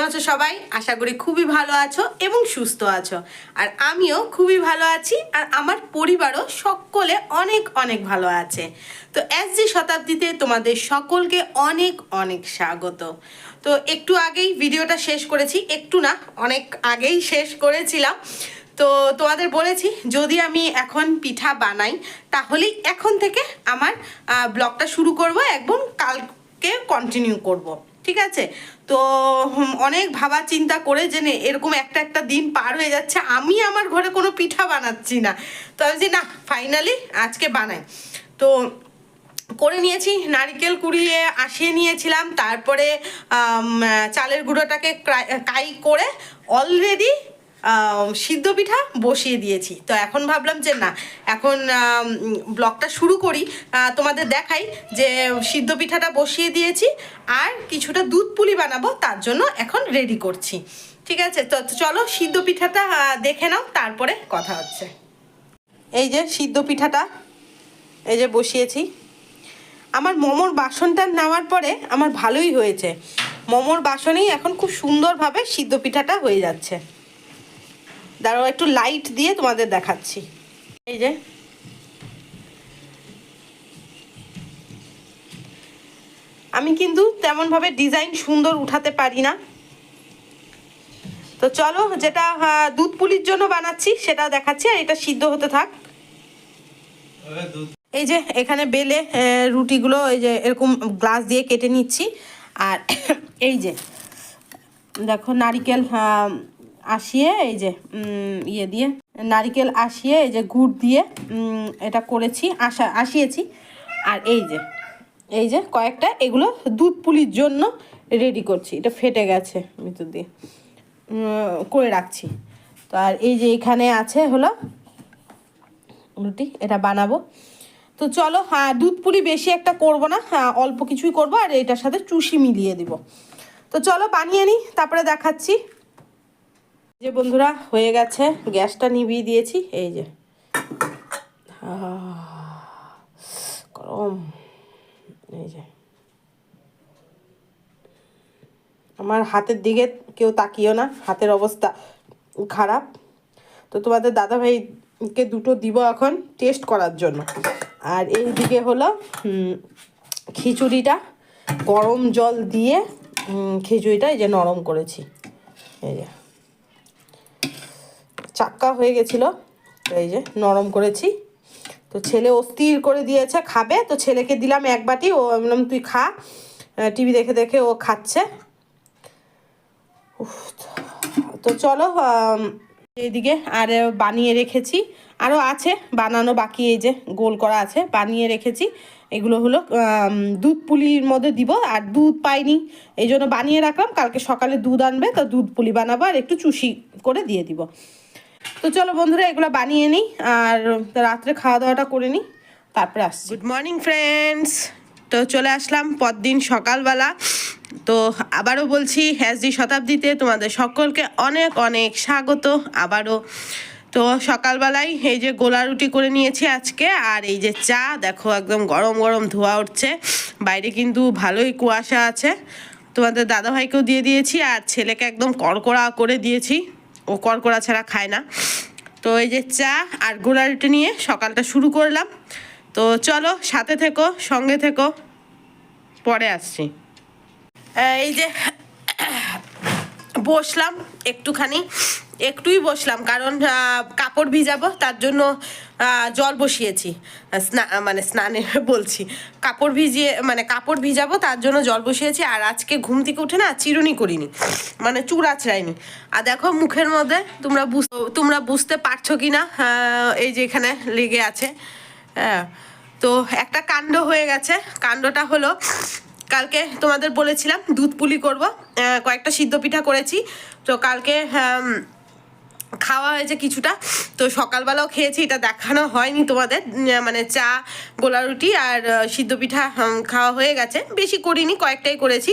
আছো সবাই? আশা করি খুবই ভালো আছো এবং সুস্থ আছো। আর আমিও খুবই ভালো আছি, আর আমার পরিবারও সকলে অনেক অনেক ভালো আছে। তো এসজি শতাব্দীতে তোমাদের সকলকে অনেক অনেক স্বাগত। তো একটু আগেই ভিডিওটা শেষ করেছি, একটু না অনেক আগেই শেষ করেছিলাম। তো তোমাদের বলেছি যদি আমি এখন পিঠা বানাই তাহলেই এখন থেকে আমার ব্লগটা শুরু করব এবং কালকে কন্টিনিউ করব, ঠিক আছে? তো অনেক ভাবা চিন্তা করে জেনে এরকম একটা একটা দিন পার হয়ে যাচ্ছে, আমি আমার ঘরে কোনো পিঠা বানাচ্ছি না। তো আমি যে না, ফাইনালি আজকে বানাই। তো করে নিয়েছি, নারকেল কুড়িয়ে আসিয়ে নিয়েছিলাম, তারপরে চালের গুঁড়োটাকে কাই করে অলরেডি সিদ্ধ পিঠা বসিয়ে দিয়েছি। তো এখন ভাবলাম যে না, এখন ব্লগটা শুরু করি, তোমাদের দেখাই যে সিদ্ধ পিঠাটা বসিয়ে দিয়েছি আর কিছুটা দুধ পুলি বানাবো, তার জন্য এখন রেডি করছি। ঠিক আছে, তো চলো সিদ্ধ পিঠাটা দেখে নাও, তারপরে কথা হচ্ছে। এই যে সিদ্ধ পিঠাটা এই যে বসিয়েছি। আমার মোমোর বাসনটা নেওয়ার পরে আমার ভালোই হয়েছে, মোমোর বাসনেই এখন খুব সুন্দরভাবে সিদ্ধ পিঠাটা হয়ে যাচ্ছে। দাঁড়াও একটু লাইট দিয়ে তোমাদের দেখাচ্ছি। এই যে আমি কিন্তু তেমনভাবে ডিজাইন সুন্দর উঠাতে পারি না, তো চলো যেটা দুধ পুলির জন্য বানাচ্ছি সেটা দেখাচ্ছি, আর এটা সিদ্ধ হতে থাক। এই যে এখানে বেলে রুটিগুলো এই যে এরকম গ্লাস দিয়ে কেটে নিচ্ছি। আর এই যে দেখো নারিকেল আসিয়ে এই যে ইয়ে দিয়ে নারিকেল আসিয়ে এই যে গুড় দিয়ে এটা করেছি, আসিয়েছি। আর এই যে কয়েকটা এগুলো দুধ পুলির জন্য রেডি করছি, এটা ফেটে গেছে ভিতর দিয়ে করে রাখছি। তো আর এই যে এখানে আছে হলো রুটি, এটা বানাবো। তো চলো, দুধ পুলি বেশি একটা করব না, অল্প কিছুই করব, আর এটার সাথে চুষি মিলিয়ে দিব। তো চলো বানিয়ে নিই, তারপরে দেখাচ্ছি। যে বন্ধুরা হয়ে গেছে, গ্যাসটা নিভিয়ে দিয়েছি। এই যে গরম, এই যে আমার হাতের দিকে কেউ তাকিও না, হাতের অবস্থা খারাপ। তো তোমাদের দাদাভাইকে দুটো দিব এখন টেস্ট করার জন্য। আর এই দিকে হলো খিচুড়িটা গরম জল দিয়ে খিচুড়িটা এই যে নরম করেছি, এই যে চাক্কা হয়ে গেছিলো, তো এই যে নরম করেছি। তো ছেলে অস্থির করে দিয়েছে খাবে, তো ছেলেকে দিলাম এক বাটি, ও বললাম তুই খা, টিভি দেখে দেখে ও খাচ্ছে। তো চলো এইদিকে আর বানিয়ে রেখেছি, আরও আছে বানানো বাকি, এই যে গোল করা আছে বানিয়ে রেখেছি। এগুলো হলো দুধ পুলির মধ্যে দিব, আর দুধ পাইনি এই জন্য বানিয়ে রাখলাম, কালকে সকালে দুধ আনবে তো দুধ পুলি বানাবো আর একটু চুষি করে দিয়ে দিব। তো চলো বন্ধুরা এগুলো বানিয়ে নিই আর রাত্রে খাওয়া দাওয়াটা করে নিই, তারপরে আসছি। গুড মর্নিং ফ্রেন্ডস, তো চলে আসলাম পরদিন সকালবেলা। তো আবারও বলছি এসজি শতাব্দীতে তোমাদের সকলকে অনেক অনেক স্বাগত আবারও। তো সকালবেলায় এই যে গোলা রুটি করে নিয়েছি আজকে, আর এই যে চা দেখো একদম গরম গরম ধোয়া উঠছে, বাইরে কিন্তু ভালোই কুয়াশা আছে। তোমাদের দাদাভাইকেও দিয়ে দিয়েছি, আর ছেলেকে একদম কড়কড়া করে দিয়েছি, ও কড়কড়া ছাড়া খায় না। তো এই যে চা আর গোলা রুটি নিয়ে সকালটা শুরু করলাম। তো চলো সাথে থেকো, সঙ্গে থেকো, পরে আসছি। এই যে বসলাম একটুই বসলাম, কারণ কাপড় ভিজাবো তার জন্য জল বসিয়েছি, স্নানে বলছি, কাপড় ভিজাবো তার জন্য জল বসিয়েছি। আর আজকে ঘুম থেকে উঠে না চিরুনি করিনি, মানে চুল আঁচড়াইনি। আর দেখো মুখের মধ্যে তোমরা বুঝতে পারছো কি না, এই যে এখানে লেগে আছে। হ্যাঁ, তো একটা কাণ্ড হয়ে গেছে। কাণ্ডটা হলো কালকে তোমাদের বলেছিলাম দুধ পুলি করব, কয়েকটা সিদ্ধ পিঠা করেছি। তো কালকে খাওয়া হয়েছে কিছুটা, তো সকালবেলাও খেয়েছি, এটা দেখানো হয়নি তোমাদের, মানে চা গোলা রুটি আর সিদ্ধ পিঠা খাওয়া হয়ে গেছে, বেশি করিনি, কয়েকটাই করেছি।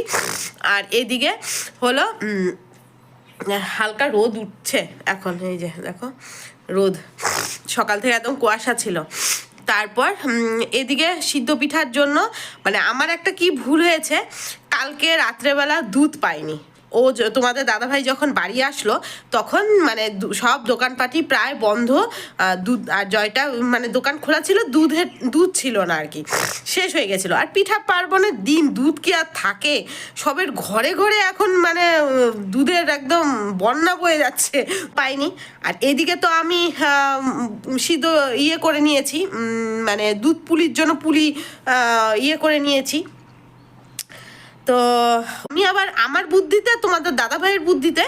আর এদিকে হলো হালকা রোদ উঠছে এখন, এই যে দেখো রোদ, সকাল থেকে একদম কুয়াশা ছিল। তারপর এদিকে সিদ্ধ পিঠার জন্য মানে আমার একটা কি ভুল হয়েছে, কালকে রাত্রেবেলা দুধ পাইনি, তোমাদের দাদাভাই যখন বাড়ি আসলো তখন মানে সব দোকানপাটি প্রায় বন্ধ, দুধ আর জয়টা মানে দোকান খোলা ছিল, দুধ ছিল না আর কি, শেষ হয়ে গেছিলো। আর পিঠা পার্বণের দিন দুধ কি আর থাকে, সবের ঘরে ঘরে এখন মানে দুধের একদম বন্যা বয়ে যাচ্ছে, পাইনি। আর এদিকে তো আমি সিদ্ধ ইয়ে করে নিয়েছি, মানে দুধ পুলির জন্য পুলি ইয়ে করে নিয়েছি। তো আমি আবার আমার বুদ্ধিতে, তোমাদের দাদাভাইয়ের বুদ্ধিতে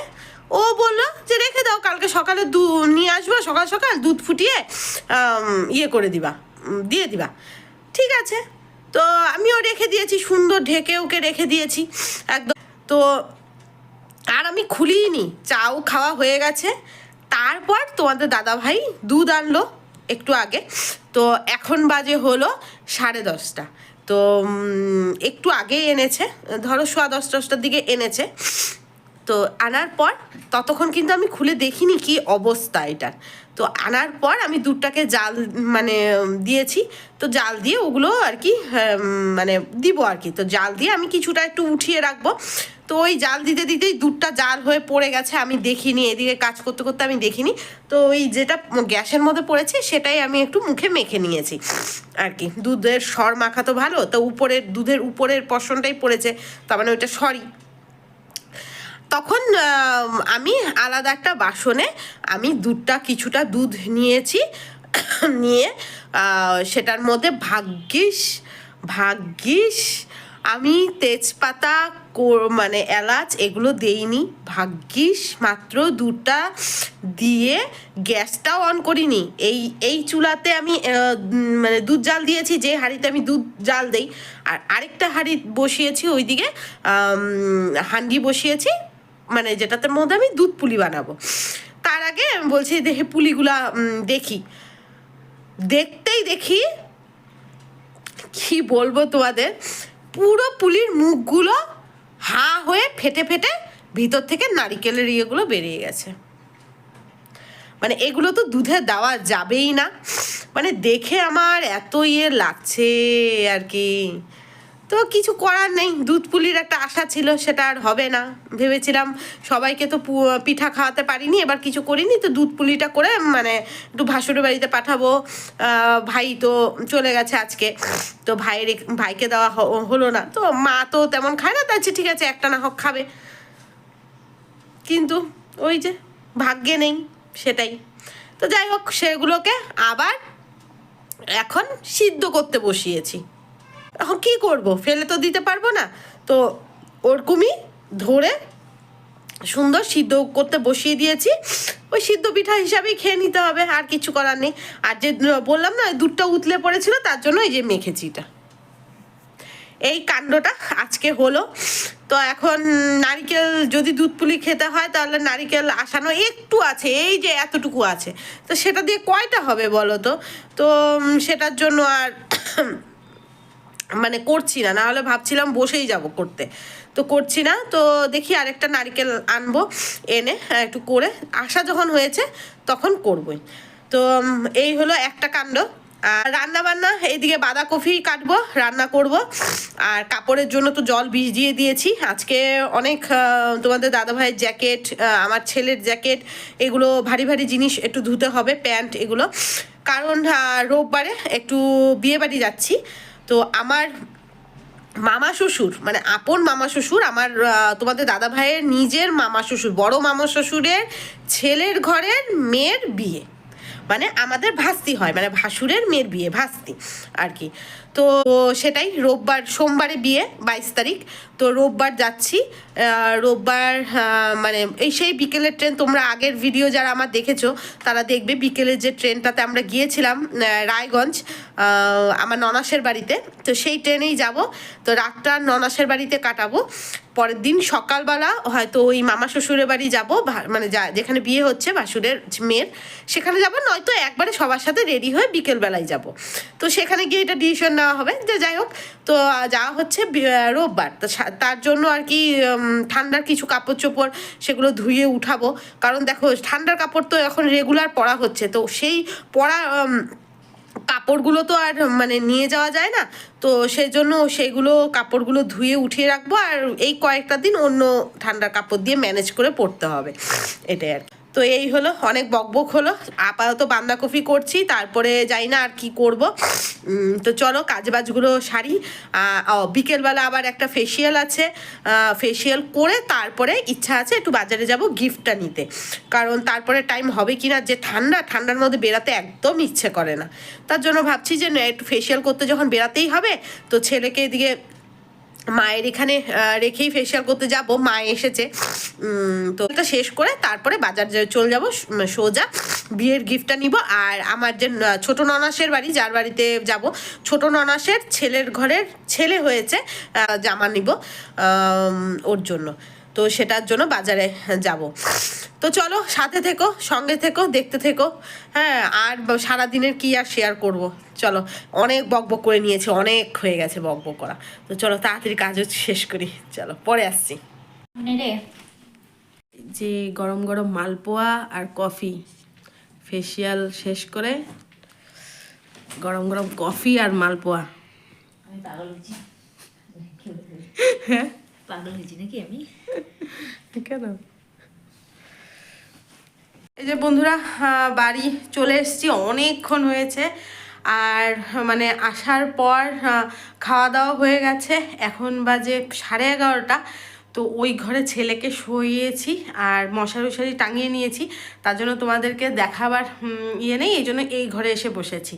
ও বললো যে রেখে দাও, কালকে সকালে নিয়ে আসবো, সকাল সকাল দুধ ফুটিয়ে ইয়ে করে দিবা, দিয়ে দিবা। ঠিক আছে, তো আমিও রেখে দিয়েছি, সুন্দর ঢেকে ওকে রেখে দিয়েছি একদম। তো আর আমি খুলিনি, চাও খাওয়া হয়ে গেছে। তারপর তোমাদের দাদাভাই দুধ আনলো একটু আগে, তো এখন বাজে হলো 10:30। তো একটু আগে এনেছে, ধরো 10:15-10টার দিকে এনেছে। তো আনার পর ততক্ষণ কিন্তু আমি খুলে দেখিনি কি অবস্থা এটার। তো আনার পর আমি দুধটাকে জাল মানে দিয়েছি, তো জাল দিয়ে ওগুলো আর কি মানে দিব আর কি। তো জাল দিয়ে আমি কিছুটা একটু উঠিয়ে রাখবো। তো ওই জাল দিতে দিতেই দুধটা জাল হয়ে পড়ে গেছে, আমি দেখিনি, এদিকে কাজ করতে করতে আমি দেখিনি। তো ওই যেটা গ্যাসের মধ্যে পড়েছে সেটাই আমি একটু মুখে মেখে নিয়েছি আর কি। দুধের সর মাখা তো ভালো, তো উপরের দুধের উপরের পশনটাই পড়েছে, তার মানে ওইটা সরি। তখন আমি আলাদা একটা বাসনে আমি দুধটা কিছুটা দুধ নিয়েছি, নিয়ে সেটার মধ্যে ভাগ্যিস আমি তেজপাতা মানে এলাচ এগুলো দেইনি, ভাগ্যিস মাত্র দুধটা দিয়ে গ্যাসটাও অন করিনি। এই চুলাতে আমি মানে দুধ জাল দিয়েছি, যে হাঁড়িতে আমি দুধ জাল দেই, আর আরেকটা হাঁড়ি বসিয়েছি ওইদিকে, হাঁড়ি বসিয়েছি মানে যেটাতে মধ্যে আমি দুধ পুলি বানাবো। তার আগে আমি বলছি দেখে পুলিগুলা দেখি কি বলবো তোমাদের, পুরো পুলির মুখগুলো হা হয়ে ফেটে ভিতর থেকে নারিকেলের ইয়েগুলো বেরিয়ে গেছে। মানে এগুলো তো দুধে দেওয়া যাবেই না, মানে দেখে আমার এত ইয়ে লাগছে আর কি। তো কিছু করার নেই, দুধ পুলির একটা আশা ছিল, সেটা আর হবে না। ভেবেছিলাম সবাইকে তো পিঠা খাওয়াতে পারিনি, এবার কিছু করিনি, তো দুধ পুলিটা করে মানে একটু ভাসুরের বাড়িতে পাঠাবো। ভাই তো চলে গেছে আজকে, তো ভাইকে দেওয়া হলো না। তো মা তো তেমন খায় না, তাই ঠিক আছে একটা না হোক খাবে, কিন্তু ওই যে ভাগ্যে নেই সেটাই। তো যাই হোক, সেগুলোকে আবার এখন সিদ্ধ করতে বসিয়েছি। এখন কী করব, ফেলে তো দিতে পারবো না, তো ওরকমই ধরে সুন্দর সিদ্ধ করতে বসিয়ে দিয়েছি। ওই সিদ্ধ পিঠা হিসাবেই খেয়ে নিতে হবে, আর কিছু করার নেই। আর যে বললাম না দুধটা উতলে পড়েছিল, তার জন্য এই যে মেখেছি এটা, এই কাণ্ডটা আজকে হলো। তো এখন নারিকেল যদি দুধ পুলি খেতে হয় তাহলে নারিকেল আসানো একটু আছে, এই যে এতটুকু আছে, তো সেটা দিয়ে কয়টা হবে বলো তো। তো সেটার জন্য আর মানে করছি না, নাহলে ভাবছিলাম বসেই যাব করতে, তো করছি না। তো দেখি আরেকটা নারকেল আনবো, এনে একটু করে আসা যখন হয়েছে তখন করবই। তো এই হলো একটা কাণ্ড। আর রান্না বান্না, এইদিকে বাঁধাকপি কাটবো, রান্না করব। আর কাপড়ের জন্য তো জল ভিজিয়ে দিয়েছি আজকে অনেক। তোমাদের দাদাভাইয়ের জ্যাকেট, আমার ছেলের জ্যাকেট, এগুলো ভারী ভারী জিনিস একটু ধুতে হবে, প্যান্ট এগুলো, কারণ রোববারে একটু বিয়েবাড়ি যাচ্ছি। তো আমার মামা শ্বশুর মানে আপন মামা শ্বশুর, আমার তোমাদের দাদা ভাইয়ের নিজের মামা শ্বশুর, বড় মামা শ্বশুরের ছেলের ঘরের মেয়ের বিয়ে, মানে আমাদের ভাস্তি হয়, মানে ভাসুরের মেয়ের বিয়ে, ভাস্তি আর কি। তো সেটাই সোমবারে বিয়ে 22 তারিখ। তো রোববার যাচ্ছি, রোববার মানে সেই বিকেলের ট্রেন, তোমরা আগের ভিডিও যারা আমার দেখেছো তারা দেখবে, বিকেলের যে ট্রেনটাতে আমরা গিয়েছিলাম রায়গঞ্জ আমার ননাসের বাড়িতে, তো সেই ট্রেনেই যাব। তো রাতটা ননাসের বাড়িতে কাটাবো, পরের দিন সকালবেলা হয়তো ওই মামা শ্বশুরের বাড়ি যাব, মানে যেখানে বিয়ে হচ্ছে ভাসুরের মেয়ের, সেখানে যাব, নয়তো একবারে সবার সাথে রেডি হয়ে বিকেলবেলায় যাব। তো সেখানে গিয়ে এটা ডিসিশন নেওয়া হবে যে যাই হোক। তো যাওয়া হচ্ছে রোববার, তো তার জন্য আর কি ঠান্ডার কিছু কাপড় চোপড় সেগুলো ধুয়ে উঠাবো, কারণ দেখো ঠান্ডার কাপড় তো এখন রেগুলার পরা হচ্ছে, তো সেই পরা কাপড়গুলো তো আর মানে নিয়ে যাওয়া যায় না, তো সেই জন্য সেইগুলো কাপড়গুলো ধুয়ে উঠিয়ে রাখবো, আর এই কয়েকটা দিন অন্য ঠান্ডা কাপড় দিয়ে ম্যানেজ করে পরতে হবে, এটাই আর কি। তো এই হলো, অনেক বকবক হলো, আপাতত বাঁধাকপি করছি, তারপরে যাই না আর কি করব। তো চলো কাজবাজগুলো সারি। বিকেলবেলা আবার একটা ফেসিয়াল আছে, ফেসিয়াল করে তারপরে ইচ্ছা আছে একটু বাজারে যাব গিফটটা নিতে, কারণ তারপরে টাইম হবে কি না, যে ঠান্ডার মধ্যে বেরাতে একদম ইচ্ছে করে না। তার জন্য ভাবছি যে একটু ফেসিয়াল করতে যখন বেরাতেই হবে, তো ছেলেকে এদিকে মায়ের এখানে রেখেই ফেসিয়াল করতে যাব, মা এসেছে। তো এটা শেষ করে তারপরে বাজার চলে যাব সোজা বিয়ের গিফটটা নিব। আর আমার যে ছোট ননাসের বাড়ি, যার বাড়িতে যাব, ছোট ননাসের ছেলের ঘরের ছেলে হয়েছে, জামা নিব ওর জন্য, তো সেটার জন্য বাজারে যাব। তো চলো সাথে থেকো, সঙ্গে থেকো, দেখতে থেকো। হ্যাঁ, আর সারাদিনের কি আর শেয়ার করব, চলো। অনেক বকবক করে নিয়েছে, অনেক হয়ে গেছে বকবক করা, তো চলো তাড়াতাড়ি কাজও শেষ করি, চলো পরে আসছি। যে গরম গরম মালপোয়া আর কফি, ফেসিয়াল শেষ করে গরম গরম কফি আর মালপোয়া। আমি পাগল হয়েছি, হ্যাঁ পাগল হয়েছি নাকি আমি? কেন? এই যে বন্ধুরা, বাড়ি চলে এসেছি, অনেকক্ষণ হয়েছে। আর মানে আসার পর খাওয়া দাওয়া হয়ে গেছে, এখন বাজে 11:30। তো ওই ঘরে ছেলেকে শুইয়েছি আর মশারি টাঙিয়ে নিয়েছি, তার জন্য তোমাদেরকে দেখাবার ইয়ে নেই, এই জন্য এই ঘরে এসে বসেছি।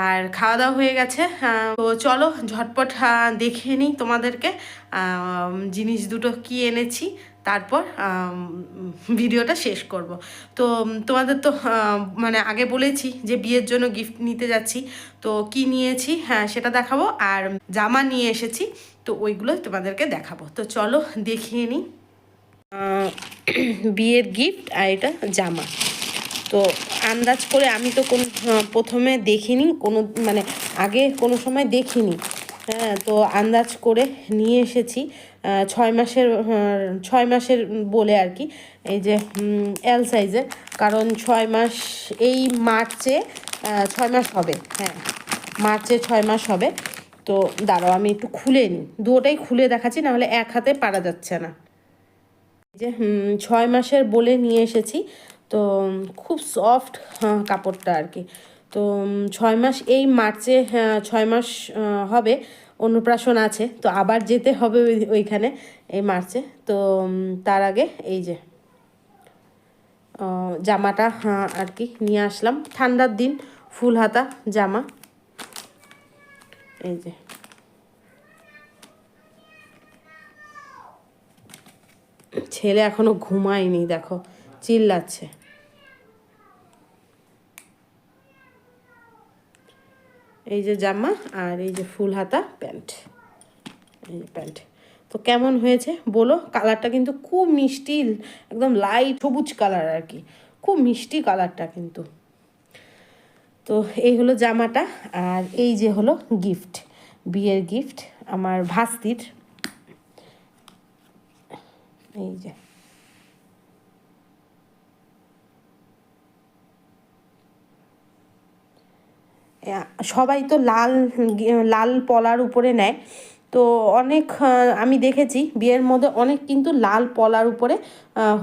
আর খাওয়া দাওয়া হয়ে গেছে, তো চলো ঝটপট দেখিয়ে নিই তোমাদেরকে জিনিস দুটো কি এনেছি, তারপর ভিডিওটা শেষ করব। তো তোমাদের তো মানে আগে বলেছি যে বিয়ের জন্য গিফট নিতে যাচ্ছি, তো কি নিয়েছি হ্যাঁ সেটা দেখাবো, আর জামা নিয়ে এসেছি, তো ওইগুলো তোমাদেরকে দেখাবো। তো চলো দেখিয়ে নিই বিয়ের গিফট, আর এটা জামা। তো আন্দাজ করে, আমি তো কোনো প্রথমে দেখিনি, কোনো মানে আগে কোনো সময় দেখিনি, হ্যাঁ, তো আন্দাজ করে নিয়ে এসেছি 6 মাসের বলে আর কি, এই যে এল সাইজের, কারণ 6 মাস এই মার্চে 6 মাস হবে, হ্যাঁ মার্চে 6 মাস হবে। তো দাঁড়াও আমি একটু খুলে নিই, দুটোটাই খুলে দেখাচ্ছি, নাহলে এক হাতে পারা যাচ্ছে না। এই যে 6 মাসের বলে নিয়ে এসেছি, তো খুব সফট কাপড়টা আর কি। তো 6 মাস এই মার্চে 6 মাস হবে, অন্নপ্রাশন আছে, তো আবার যেতে হবে ওইখানে এই মার্চে। তো তার আগে এই যে জামাটা আর কি নিয়ে আসলাম, ঠান্ডার দিন ফুল হাতা জামা, এই যে ছেলে এখনো ঘুমায়নি, দেখো চিল্লাচ্ছে। এই যে জামা, আর এই যে ফুল হাতা প্যান্ট, এই যে প্যান্ট। তো কেমন হয়েছে বলো? কালারটা কিন্তু খুব মিষ্টি, একদম লাইট সবুজ কালার আর কি, খুব মিষ্টি কালারটা কিন্তু। তো এই হলো জামাটা, আর এই যে হলো গিফট, বিয়ের গিফট আমার ভাস্তির, এই যে সবাই তো লাল লাল পলার উপরে নেয়, তো অনেক আমি দেখেছি বিয়ের মধ্যে অনেক কিন্তু লাল পলার উপরে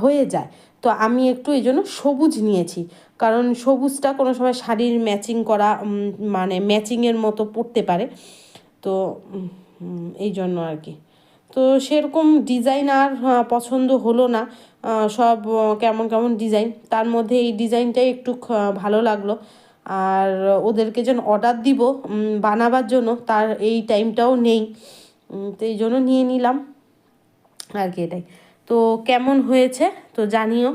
হয়ে যায়, তো আমি একটু এই জন্য সবুজ নিয়েছি, কারণ সবুজটা কোনো সময় শাড়ির ম্যাচিং করা মানে ম্যাচিংয়ের মতো পড়তে পারে, তো এই জন্য আর কি। তো সেরকম ডিজাইন আর পছন্দ হলো না, সব কেমন কেমন ডিজাইন, তার মধ্যে এই ডিজাইনটাই একটু ভালো লাগলো। আর ওদেরকে যেন অর্ডার দিব বানাবার জন্য, তার এই টাইমটাও নেই, তো এই জন্য নিয়ে নিলাম আর কি, এটাই। তো কেমন হয়েছে তো জানিও,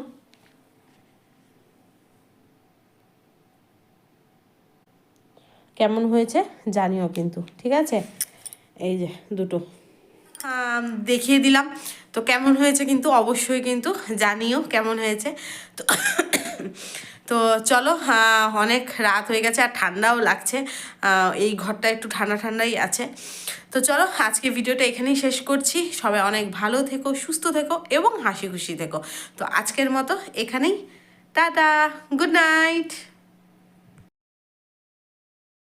কেমন হয়েছে জানিও কিন্তু, ঠিক আছে? এই যে দুটো দেখিয়ে দিলাম, তো কেমন হয়েছে কিন্তু অবশ্যই কিন্তু জানিও কেমন হয়েছে। তো তো চলো, অনেক রাত হয়ে গেছে আর ঠান্ডাও লাগছে, এই ঘরটা একটু ঠান্ডা ঠান্ডাই আছে। তো চলো আজকে ভিডিওটা এখানেই শেষ করছি, সবাই অনেক ভালো থেকো, সুস্থ থেকো এবং হাসি খুশি থেকো। তো আজকের মতো এখানেই, টাটা, গুড নাইট।